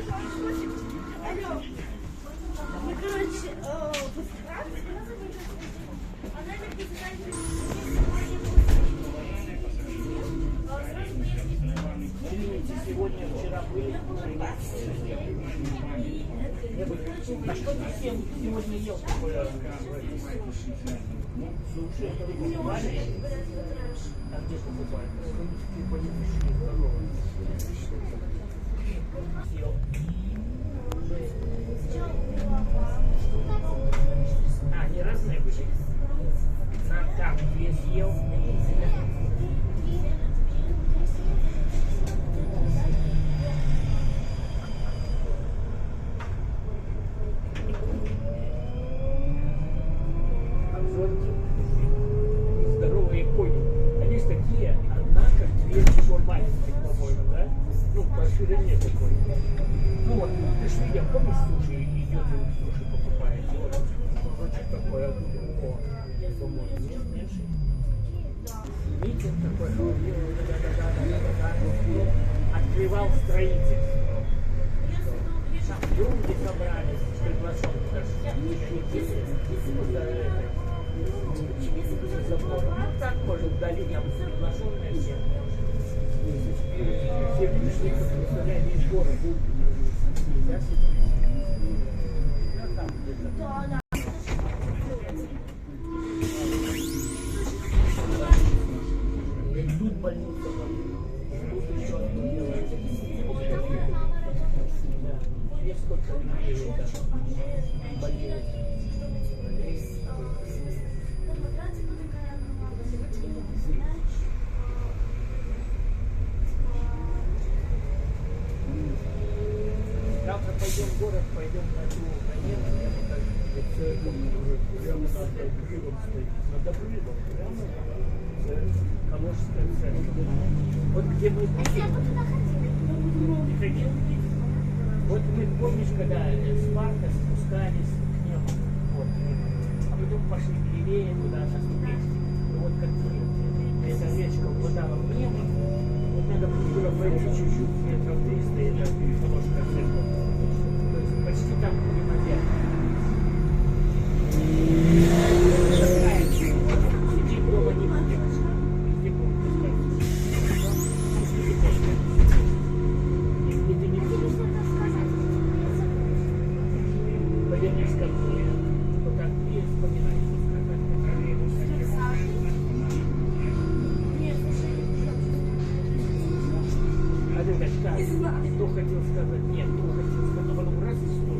Алло. Мы, короче, сегодня, вчера были. А что ты сегодня ел такое? Суши, это вы покупали? А где покупали? Ты поедешь здорово. А, они разные были? Там две съел. Здоровые кони. Они ж такие, одна как две еще маленьких, по-моему, да? Ну, по ширине такой. Ну вот, ты ж видел, помнишь, суши идете, суши покупаете? Вот, кусочек такой, о, по-моему, нет, меньше. Видите, такой, открывал строительство. Там люди собрались, приглашенные даже. Ну так, может, вдали там приглашенные все. Все пришли, представляя, весь город. Там где-то. Тут больница, тут еще одно делается. Есть сколько людей болеет. Завтра пойдем в город, пойдем на ту конец, я покажу. Это прямо над обрывом стоит. Над обрывом, прямо Калужская церковь. Вот где мы ходили. Не ходил? Вот мы, помнишь, когда с парка спускались к нему, вот, а потом пошли левее туда, со ступеньки. Вот как эта речка упадала в небо, вот надо было пройти чуть-чуть, метров 300, и это Калужская церковь. То есть почти там были наверх. Сиди дома не будешь. Везде будут искать. И ты не будешь. Повернись ко мне. Вот так и вспоминай. А ты так как? Кто хотел сказать? Нет, кто хотел сказать? А потом раз и снова.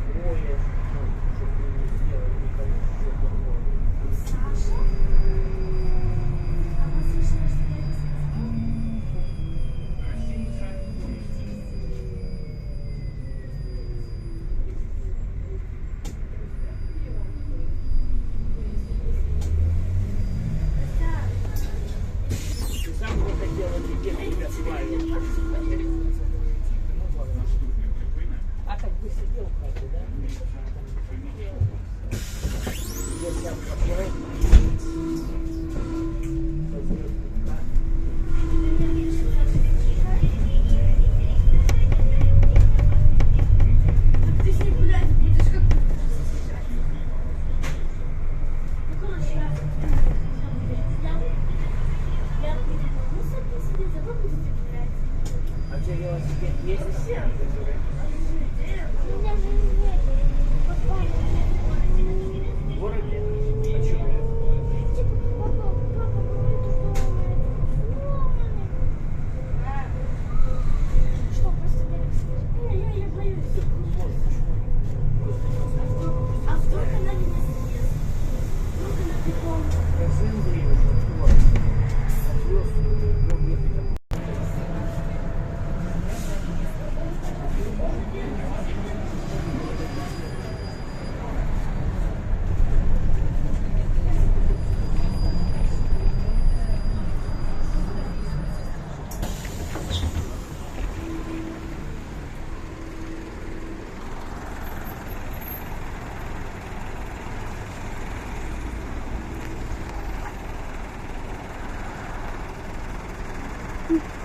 двое, ну, чтобы не сделали никому ничего плохого. Саша? А вы слышали, что я это сказала? Ты сам бы хотела видеть тебя свадьбу. А так бы сидел в хате, да? Сидел сам какой. Ты с ней гулять будешь, как ну, короче, я мусор не себе, зато будете гулять. А у тебя велосипед есть? У меня же нет. Папа, В городе? А что? типа, папа говорит, что сломанный. Что, просто я боюсь. А вдруг она меня съест? Вдруг она бегом? Скажи, Андрей, вот, отвез, дом ехать. М.